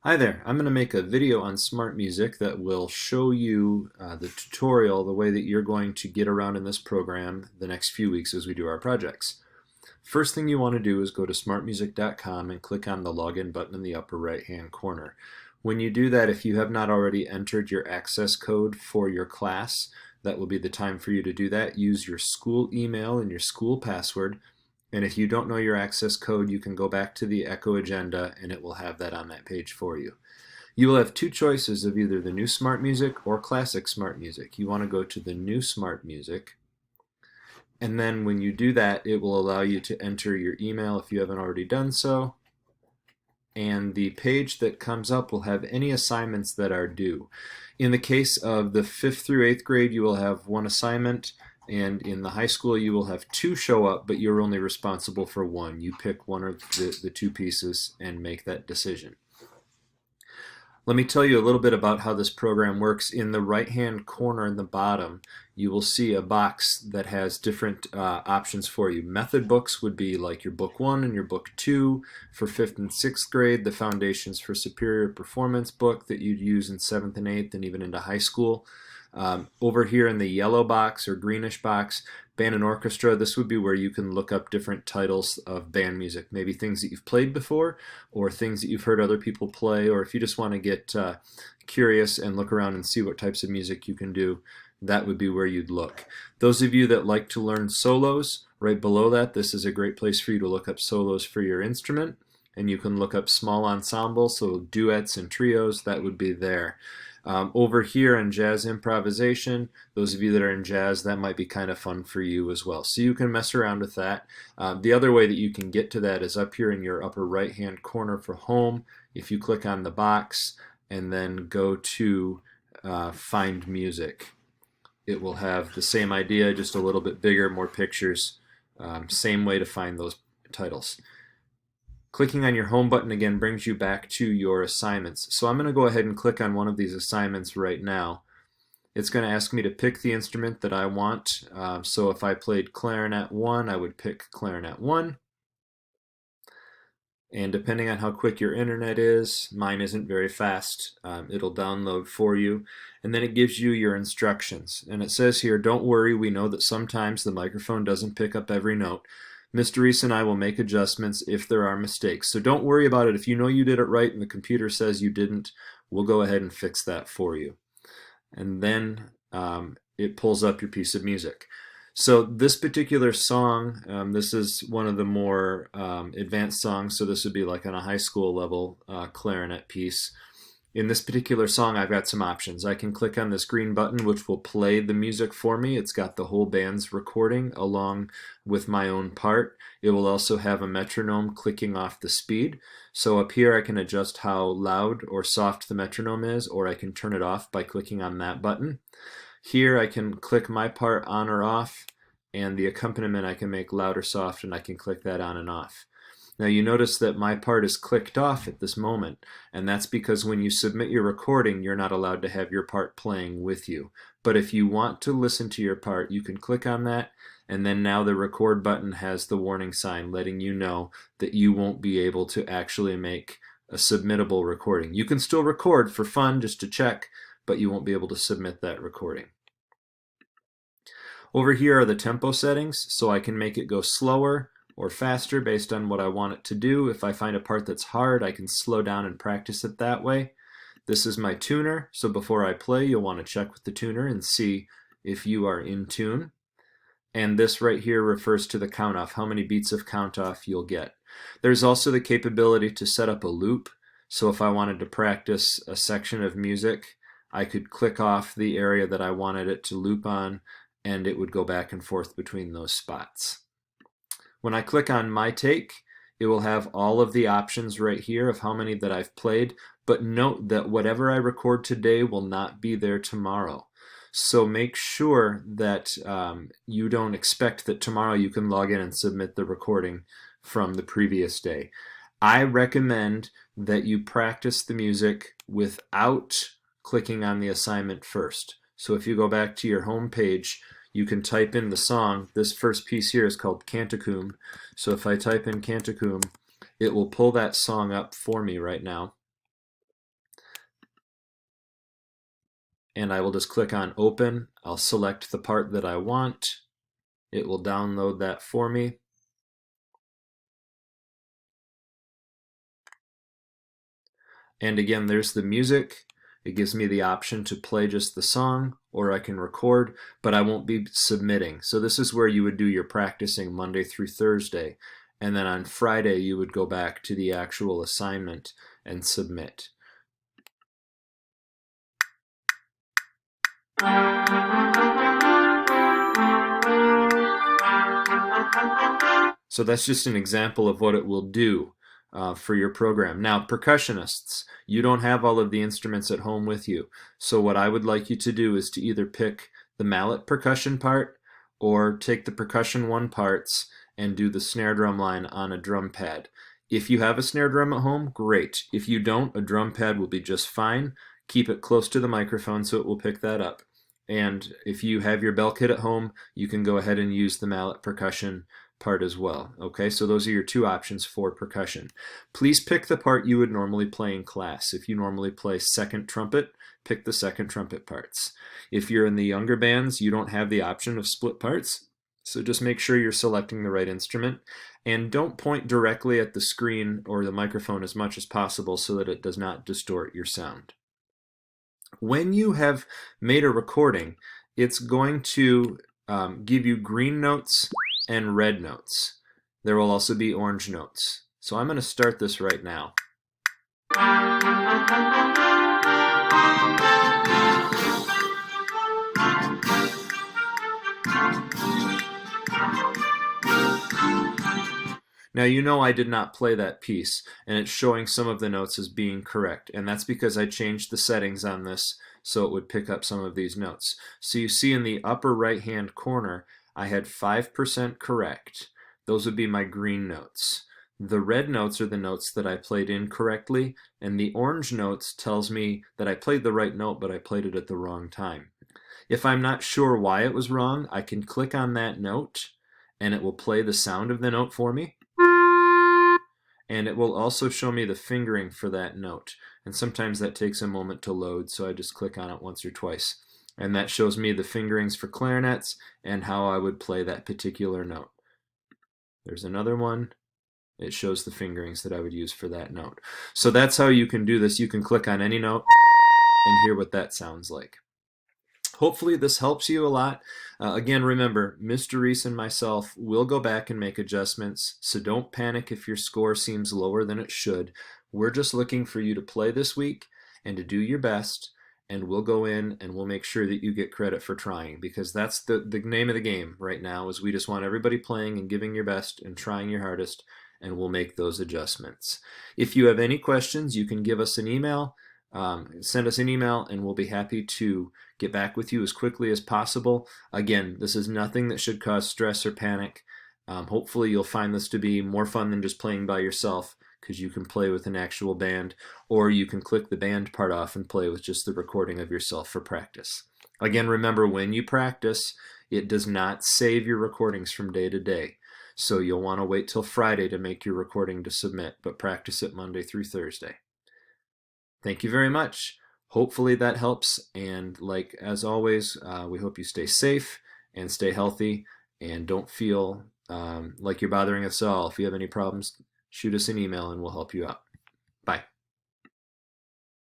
Hi there, I'm going to make a video on smart music that will show you the tutorial, the way that you're going to get around in this program the next few weeks as we do our projects. First thing you want to do is go to smartmusic.com and click on the login button in the upper right hand corner. When you do that, if you have not already entered your access code for your class, that will be the time for you to do that. Use your school email and your school password. And if you don't know your access code, you can go back to the Echo Agenda and it will have that on that page for you. You will have two choices of either the new Smart Music or Classic Smart Music. You want to go to the new Smart Music, and then when you do that, it will allow you to enter your email if you haven't already done so. And the page that comes up will have any assignments that are due. In the case of the 5th through 8th grade, you will have one assignment, and in the high school you will have two show up, but you're only responsible for one. You pick one of the two pieces and make that decision. Let me tell you a little bit about how this program works. In the right-hand corner in the bottom, you will see a box that has different options for you. Method books would be like your book 1 and your book 2 for 5th and 6th grade, the Foundations for Superior Performance book that you'd use in 7th and 8th and even into high school. Over here in the yellow box or greenish box, band and orchestra, this would be where you can look up different titles of band music, maybe things that you've played before or things that you've heard other people play, or if you just want to get curious and look around and see what types of music you can do, that would be where you'd look. Those of you that like to learn solos, right below that, this is a great place for you to look up solos for your instrument, and you can look up small ensembles, so duets and trios, that would be there. Over here in jazz improvisation, those of you that are in jazz, that might be kind of fun for you as well. So you can mess around with that. The other way that you can get to that is up here in your upper right hand corner for home. If you click on the box and then go to find music, it will have the same idea, just a little bit bigger, more pictures. Same way to find those titles. Clicking on your home button again brings you back to your assignments. So I'm going to go ahead and click on one of these assignments right now. It's going to ask me to pick the instrument that I want. So if I played clarinet 1, I would pick clarinet 1. And depending on how quick your internet is, mine isn't very fast, it'll download for you. And then it gives you your instructions. And it says here, don't worry, we know that sometimes the microphone doesn't pick up every note. Mr. Reese and I will make adjustments if there are mistakes. So don't worry about it. If you know you did it right and the computer says you didn't, we'll go ahead and fix that for you. And then it pulls up your piece of music. So this particular song, this is one of the more advanced songs, so this would be like on a high school level clarinet piece. In this particular song, I've got some options. I can click on this green button, which will play the music for me. It's got the whole band's recording along with my own part. It will also have a metronome clicking off the speed. So up here, I can adjust how loud or soft the metronome is, or I can turn it off by clicking on that button. Here, I can click my part on or off, and the accompaniment I can make loud or soft, and I can click that on and off. Now you notice that my part is clicked off at this moment, and that's because when you submit your recording, you're not allowed to have your part playing with you. But if you want to listen to your part, you can click on that, and then now the record button has the warning sign letting you know that you won't be able to actually make a submittable recording. You can still record for fun just to check, but you won't be able to submit that recording. Over here are the tempo settings, so I can make it go slower or faster based on what I want it to do. If I find a part that's hard, I can slow down and practice it that way. This is my tuner, so before I play, you'll want to check with the tuner and see if you are in tune. And this right here refers to the count off, how many beats of count off you'll get. There's also the capability to set up a loop, so if I wanted to practice a section of music, I could click off the area that I wanted it to loop on, and it would go back and forth between those spots. When I click on My Take, it will have all of the options right here of how many that I've played, but note that whatever I record today will not be there tomorrow. So make sure that you don't expect that tomorrow you can log in and submit the recording from the previous day. I recommend that you practice the music without clicking on the assignment first. So if you go back to your home page, you can type in the song. This first piece here is called Canticum. So if I type in Canticum, it will pull that song up for me right now. and I will just click on open. I'll select the part that I want. It will download that for me. And again, there's the music. It gives me the option to play just the song, or I can record, but I won't be submitting. So this is where you would do your practicing Monday through Thursday. And then on Friday, you would go back to the actual assignment and submit. So that's just an example of what it will do for your program. Now, percussionists, you don't have all of the instruments at home with you. So what I would like you to do is to either pick the mallet percussion part or take the percussion one parts and do the snare drum line on a drum pad. If you have a snare drum at home, great. If you don't, a drum pad will be just fine. Keep it close to the microphone so it will pick that up. And if you have your bell kit at home, you can go ahead and use the mallet percussion part as well. Okay, so those are your two options for percussion. Please pick the part you would normally play in class. If you normally play second trumpet, pick the second trumpet parts. If you're in the younger bands, you don't have the option of split parts, so just make sure you're selecting the right instrument. And don't point directly at the screen or the microphone as much as possible so that it does not distort your sound. When you have made a recording, it's going to give you green notes and red notes. There will also be orange notes. So I'm going to start this right now. Now you know I did not play that piece, and it's showing some of the notes as being correct, and that's because I changed the settings on this so it would pick up some of these notes. So you see in the upper right hand corner I had 5% correct. Those would be my green notes. The red notes are the notes that I played incorrectly, and the orange notes tells me that I played the right note but I played it at the wrong time. If I'm not sure why it was wrong, I can click on that note and it will play the sound of the note for me. And it will also show me the fingering for that note. And sometimes that takes a moment to load, so I just click on it once or twice. And that shows me the fingerings for clarinets and how I would play that particular note. There's another one. It shows the fingerings that I would use for that note. So that's how you can do this. You can click on any note and hear what that sounds like. Hopefully this helps you a lot. Again, remember, Mr. Reese and myself will go back and make adjustments, so don't panic if your score seems lower than it should. We're just looking for you to play this week and to do your best, and we'll go in and we'll make sure that you get credit for trying, because that's the name of the game right now, is we just want everybody playing and giving your best and trying your hardest, and we'll make those adjustments. If you have any questions, you can give us an email. Send us an email and we'll be happy to get back with you as quickly as possible. Again, this is nothing that should cause stress or panic. Hopefully you'll find this to be more fun than just playing by yourself, because you can play with an actual band, or you can click the band part off and play with just the recording of yourself for practice. Again, remember, when you practice, it does not save your recordings from day to day. So you'll want to wait till Friday to make your recording to submit, but practice it Monday through Thursday. Thank you very much. Hopefully that helps, and like as always, we hope you stay safe and stay healthy, and don't feel like you're bothering us at all. If you have any problems, shoot us an email and we'll help you out. Bye.